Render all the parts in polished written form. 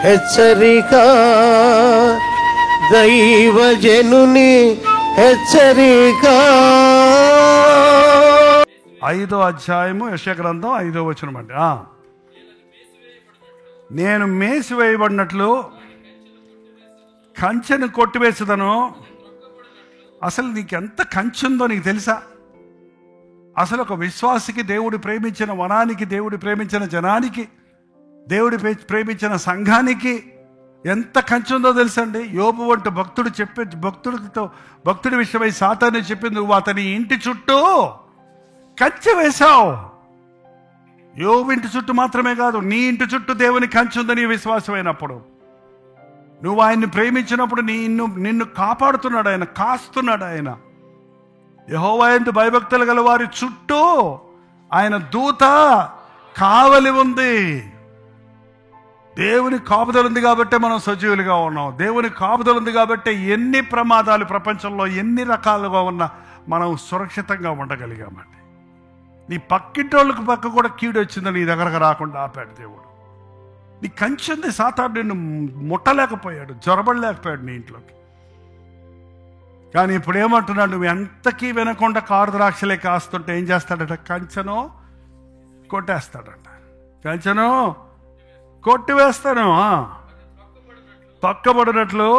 హెచ్చరిక, దైవజనుని హెచ్చరిక. 5వ అధ్యాయము యెషయా గ్రంథం 5వ వచనం అండి. నేను మేసివేయబడినట్లు కంచెను కొట్టివేసేదను. అసలు నీకు ఎంత కంచె ఉందో నీకు తెలుసా? అసలు ఒక విశ్వాసికి, దేవుడు ప్రేమించిన వనానికి, దేవుడు ప్రేమించిన జనానికి, దేవుడు ప్రేమించిన సంఘానికి ఎంత కంచె ఉందో తెలుసండి. యోబు వంటి భక్తుడి విషయమై సాతాను చెప్పింది, నువ్వు అతని ఇంటి చుట్టూ కంచె వేశావు. యోబు ఇంటి చుట్టూ మాత్రమే కాదు, నీ ఇంటి చుట్టూ దేవుని కంచె ఉందని విశ్వాసమైనప్పుడు, నువ్వు ఆయన్ని ప్రేమించినప్పుడు నిన్ను కాపాడుతున్నాడు ఆయన, కాస్తున్నాడు ఆయన. యెహోవా యందు భయభక్తులు గల వారి చుట్టూ ఆయన దూత కావలి ఉంది. దేవుని కాపుదల ఉంది కాబట్టి మనం సజీవులుగా ఉన్నాం. దేవుని కాపుదల ఉంది కాబట్టి ఎన్ని ప్రమాదాలు ప్రపంచంలో ఎన్ని రకాలుగా ఉన్నా మనం సురక్షితంగా ఉండగలిగామండి. నీ పక్కింటోళ్ళకి పక్క కూడా కీడు వచ్చిందని నీ దగ్గరకు రాకుండా ఆపాడు దేవుడు. నీ కంచెంది సాతాను నిన్ను ముట్టలేకపోయాడు, జొరబడలేకపోయాడు నీ ఇంట్లోకి. కానీ ఇప్పుడు ఏమంటున్నాడు, నువ్వు ఎంతకీ వినకుండా కారు ద్రాక్షలే కాస్తుంటే ఏం చేస్తాడట? కంచెను కొట్టేస్తాడట. కంచెను కొట్టివేస్తాను. పక్కబడినట్లు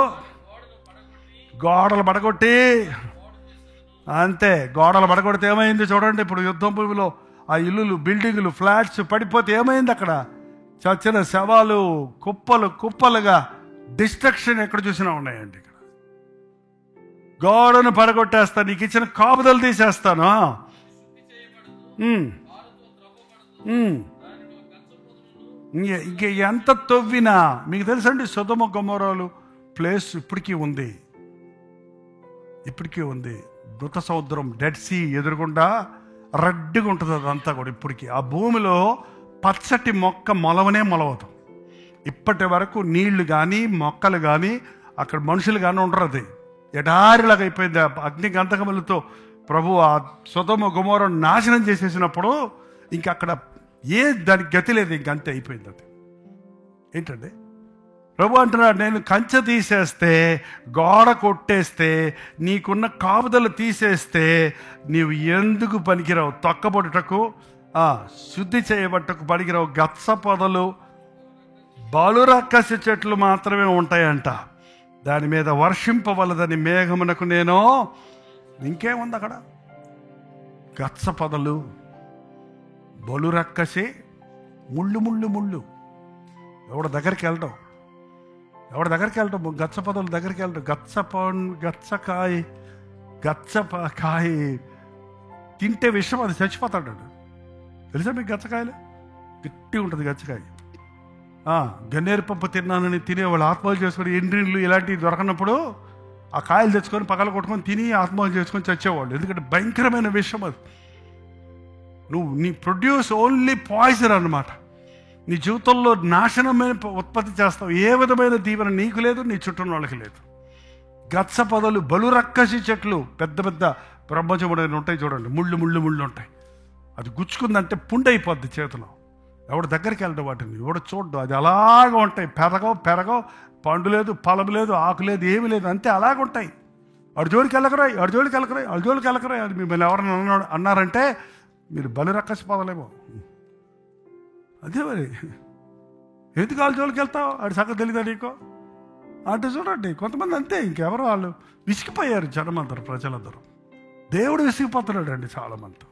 గోడలు పడగొట్టి, అంతే. గోడలు పడగొడితే ఏమైంది చూడండి. ఇప్పుడు యుద్ధం భూమిలో ఆ ఇల్లులు, బిల్డింగులు, ఫ్లాట్స్ పడిపోతే ఏమైంది? అక్కడ చచ్చిన శవాలు కుప్పలు కుప్పలుగా డిస్ట్రక్షన్ ఎక్కడ చూసినా ఉన్నాయండి. ఇక్కడ గోడను పడగొట్టేస్తాను, నీకు ఇచ్చిన కాపుదలు తీసేస్తాను. ఇంక ఎంత తవ్వినా, మీకు తెలుసండి సొదొమ గొమొర్రాలు ప్లేస్ ఇప్పటికీ ఉంది. మృత సముద్రం, డెడ్ సీ ఎదురుగుండా రెడ్డిగా ఉంటుంది అదంతా కూడా. ఇప్పటికీ ఆ భూమిలో పచ్చటి మొక్క మొలవనే మొలవదు. ఇప్పటి వరకు నీళ్లు కానీ మొక్కలు కానీ అక్కడ మనుషులు కానీ ఉండరు. అది ఎడారిలాగా అయిపోయింది. అగ్ని గంధకములతో ప్రభు ఆ సొదొమ గొమొర్రా నాశనం చేసేసినప్పుడు ఇంక అక్కడ దానికి గతి లేదు, ఇంకంతే అయిపోయింది. అది ఏంటండి ప్రభు అంటున్నాడు, నేను కంచె తీసేస్తే, గోడ కొట్టేస్తే, నీకున్న కాపుదలు తీసేస్తే నీవు ఎందుకు పనికిరావు? తొక్కబడుటకు, శుద్ధి చేయబట్టకు పనికిరావు. గచ్చ పొదలు, బలురక్కసి చెట్లు మాత్రమే ఉంటాయంట. దాని మీద వర్షింపవలదని మేఘమునకు నేను. ఇంకేముంది అక్కడ? గచ్చ పొదలు, బలురక్కసి, ముళ్ళు. ఎవడ దగ్గరికి వెళ్ళడం గచ్చ పొదల దగ్గరికి వెళ్ళడం. గచ్చకాయ తింటే విషయం, అది చచ్చిపోతాడు. తెలుసా మీకు? గచ్చకాయలు గట్టి ఉంటుంది గచ్చకాయ. గన్నేరు పప్పు తిన్నానని తినేవాళ్ళు ఆత్మహత్య చేసుకొని, ఎండ్రిన్లు ఇలాంటివి దొరకనప్పుడు ఆ కాయలు తెచ్చుకొని పగల కొట్టుకొని తిని ఆత్మహత్య చేసుకొని చచ్చేవాళ్ళు. ఎందుకంటే భయంకరమైన విషయం అది. నీ ప్రొడ్యూస్ ఓన్లీ పాయిజన్ అన్నమాట. నీ జీవితంలో నాశనమైన ఉత్పత్తి చేస్తావు. ఏ విధమైన దీవెన నీకు లేదు, నీ చుట్టూ వాళ్ళకి లేదు. గచ్చ పొదలు, బలురక్కసి చెట్లు, పెద్ద పెద్ద బ్రహ్మజముడైన ఉంటాయి చూడండి, ముళ్ళు ఉంటాయి. అది గుచ్చుకుందంటే పుండైపోద్ది చేతిలో. ఎవడ దగ్గరికి వెళ్ళడం వాటిని, ఎవడ చూడడం. అది అలాగ ఉంటాయి. పెరగవు, పండు లేదు, ఫలం లేదు, ఆకు లేదు, ఏమి లేదు, అంతే అలాగ ఉంటాయి. అర్జోడికి వెళ్ళకరాయి అని మిమ్మల్ని ఎవరైనా అన్నారంటే మీరు బలిరక్కసి పొదలేమో. అదే మరి, ఎందుకు వాళ్ళ జోలికి వెళ్తావు? ఆడి సంగతి తెలీదా నీకు అంటే చూడండి. కొంతమంది అంతే, ఇంకెవరు వాళ్ళు విసిగిపోయారు. జనమందరూ, ప్రజలందరూ. దేవుడు విసిగిపోతున్నాడు అండి చాలామంది.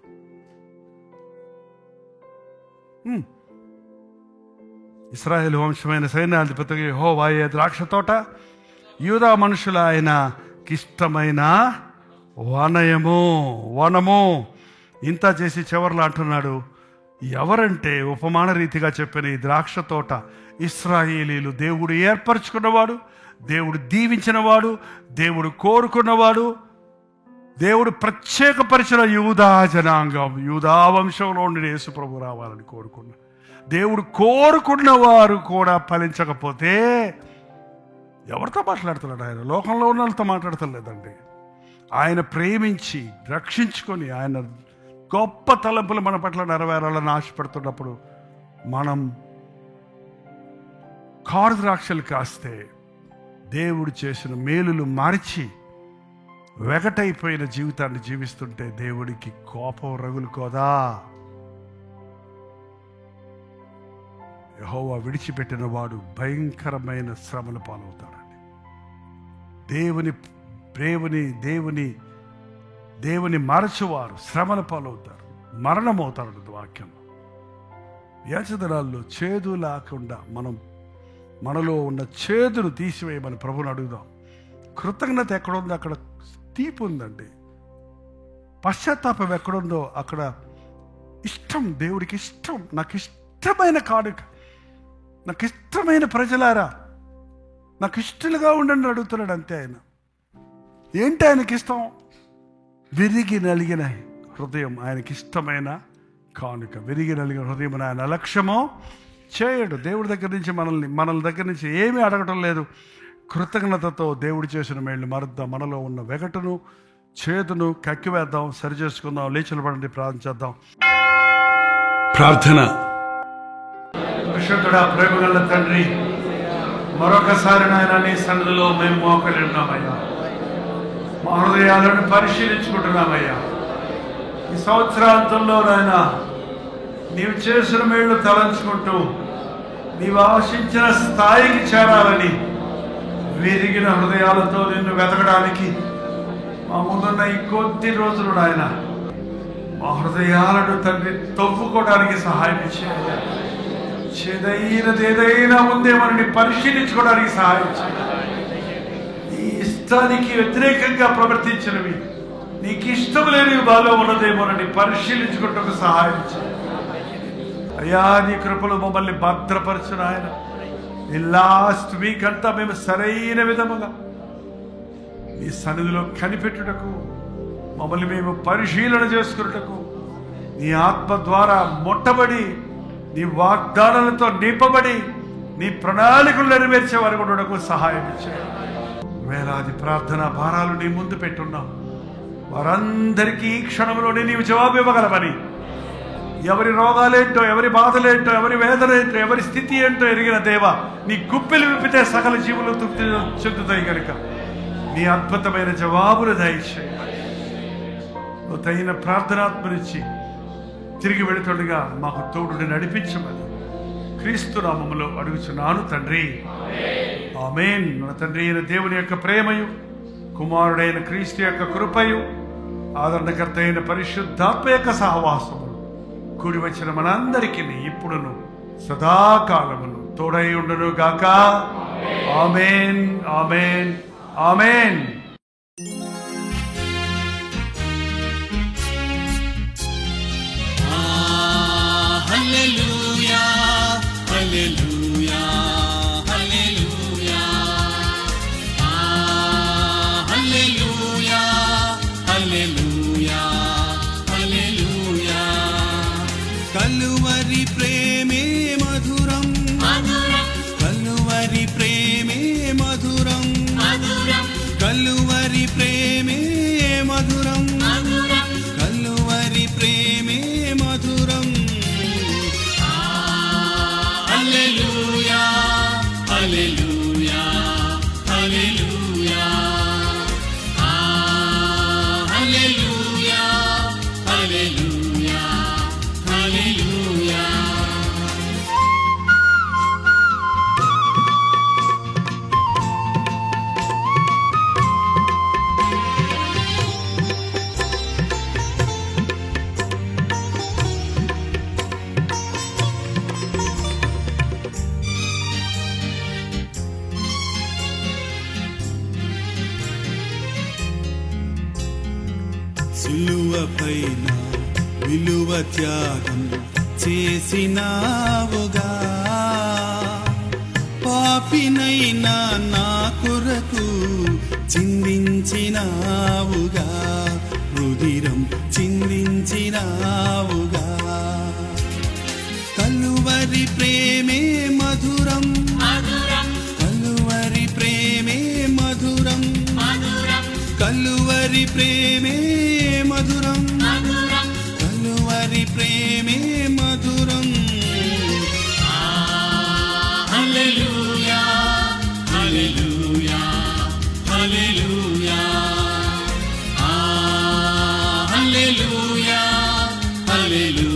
ఇశ్రాయేలు వంశమైన సైన్యాధిపతిగా యెహోవాయే ద్రాక్ష తోట, యూదా మనుషుల ఆయనకిష్టమైన వనము. ఇంత చేసి చివర్లో అంటున్నాడు, ఎవరంటే ఉపమాన రీతిగా చెప్పిన ఈ ద్రాక్ష తోట ఇశ్రాయేలీలు దేవుడు ఏర్పరచుకున్నవాడు, దేవుడు దీవించినవాడు, దేవుడు కోరుకున్నవాడు, దేవుడు ప్రత్యేకపరిచిన యూదా జనాంగం, యూదా వంశంలో ఉండి యేసు ప్రభు రావాలని కోరుకున్నాడు. దేవుడు కోరుకున్న వారు కూడా ఫలించకపోతే ఎవరితో మాట్లాడుతున్నాడు? ఆయన లోకంలో ఉన్న వాళ్ళతో మాట్లాడతలేదండి. ఆయన ప్రేమించి రక్షించుకొని ఆయన గొప్ప తలంపులు మన పట్ల నెరవేరాలని ఆశపడుతున్నప్పుడు మనం కారు ద్రాక్షలు కాస్తే దేవుడు చేసిన మేలులు మార్చి వెగటైపోయిన జీవితాన్ని జీవిస్తుంటే దేవుడికి కోపం రగులుకోదా? యెహోవా విడిచిపెట్టిన వాడు భయంకరమైన శ్రమల పాలవుతాడండి. దేవుని మరచువారు శ్రమల పాలవుతారు, మరణమవుతారు. వాక్యం యాచదనాల్లో చేదు లేకుండా మనలో ఉన్న చేదును తీసివేయమని ప్రభుని అడుగుదాం. కృతజ్ఞత ఎక్కడుందో అక్కడ తీపి ఉందండి. పశ్చాత్తాపం ఎక్కడుందో అక్కడ ఇష్టం, దేవుడికి ఇష్టం. నాకు ఇష్టమైన కానుక, నాకు ఇష్టమైన ప్రజలారా, నాకు ఇష్టలుగా ఉండండి అడుగుతున్నాడు అంతే. ఆయన ఏంటి ఆయనకి ఇష్టం? విరిగి నలిగిన హృదయం ఆయనకి ఇష్టమైన కానుక. విరిగి నలిగిన హృదయం ఆయన అలక్ష్యమో చేయడు. దేవుడి దగ్గర నుంచి మనల దగ్గర నుంచి ఏమీ అడగటం లేదు. కృతజ్ఞతతో దేవుడు చేసిన మేళ్ళు మరుద్దాం. మనలో ఉన్న వెగటును చేతును కక్కివేద్దాం, సరి చేసుకుందాం. లేచిలపడండి, ప్రార్థించేద్దాం. ప్రార్థన. పరిశుద్ధుడా, ప్రేమగల తండ్రి, మరొకసారి నాయన నీ సన్నిధిలో మేము మోకలి ఉన్నామయ్యా. మా హృదయాలను పరిశీలించుకుంటున్నామయ్యా. ఈ సంవత్సరాంతంలో నాయన నీవు చేసిన మేళ్ళు తలంచుకుంటూ నీవు ఆశించిన స్థాయికి చేరాలని విరిగిన హృదయాలతో నిన్ను వెతకడానికి మా ముందున్న ఈ కొద్ది రోజులు నాయన మా హృదయాలను తండ్రి తవ్వుకోవడానికి సహాయం చేయాలి. చేదైనది ఏదైనా ఉందేమని పరిశీలించుకోవడానికి సహాయం చేయాలి. నీ ఇష్టానికి వ్యతిరేకంగా ప్రవర్తించినవి, నీకు ఇష్టం లేనివి బాలో ఉన్నదేమోనని పరిశీలించుకుంటూ సహాయం చేయాలి. అయ్యా, నీ కృపలు మమ్మల్ని భద్రపరచిన ఆయన ఈ లాస్ట్ వీక్ అంతా మేము సరైన విధముగా నీ సన్నిధిలో కనిపెట్టుటకు, మమ్మల్ని మేము పరిశీలన చేసుకున్నటకు, నీ ఆత్మ ద్వారా మొట్టబడి నీ వాగ్దానాలతో నింపబడి నీ ప్రణాళికలు నెరవేర్చే వారు ఉండటకు సహాయం ఇచ్చారు. వేలాది ప్రార్థన భారాలు నీ ముందు పెట్టున్నాం. వారందరికీ ఈ క్షణంలోనే నీవు జవాబు ఇవ్వగలవని, ఎవరి రోగాలేంటో, ఎవరి బాధలేంటో, ఎవరి వేదనేంటో, ఎవరి స్థితి ఏంటో ఎరిగిన దేవ, నీ గుప్పెలు విప్పితే సకల జీవులు తృప్తి చెందుతాయి కనుక నీ అద్భుతమైన జవాబులు దయచేయాలి. నువ్వు తగిన ప్రార్థనాత్మనిచ్చి తిరిగి వెళుతుండగా మాకు తోడుని నడిపించమని క్రీస్తు నామములో అడుగుచున్నాను తండ్రి, ఆమేన్. మన తండ్రి అయిన దేవుని యొక్క ప్రేమయు, కుమారుడైన క్రీస్తు యొక్క కృపయు, ఆదరణకర్త అయిన పరిశుద్ధాత్మ యొక్క సహవాసములు కూడి వచ్చిన మనందరికీ ఇప్పుడును సదాకాలమును తోడై ఉండును గాక. ఆమేన్, ఆమేన్, ఆమేన్. హల్లెలూయా, హల్లెలూయా, హల్లెలూయా. హల్లెలూయా, హల్లెలూయా, హల్లెలూయా. కలువరి ప్రేమే మధురం, కలువరి ప్రేమే మధురం, కలువరి ప్రేమే మధురం, కలువరి ప్రేమే మధురం. హల్లెలూయా, హల్లెలూయా, హల్లెలూయా. హల్లెలూయా, హల్లెలూయా, హల్లెలూయా. సిలువపైన విలువ త్యాగం చేసినావుగా, పాపినైనా నా కొరకు చిందించినావుగా, రుధిరం చిందించినావుగా. కలువరి ప్రేమే మధురం, కలువరి ప్రేమే మధురం, కలువరి ప్రేమే మధురం, కలువరి ప్రేమే మధురం. హల్లెలూయా, హల్లెలూయా హల్లెలూయా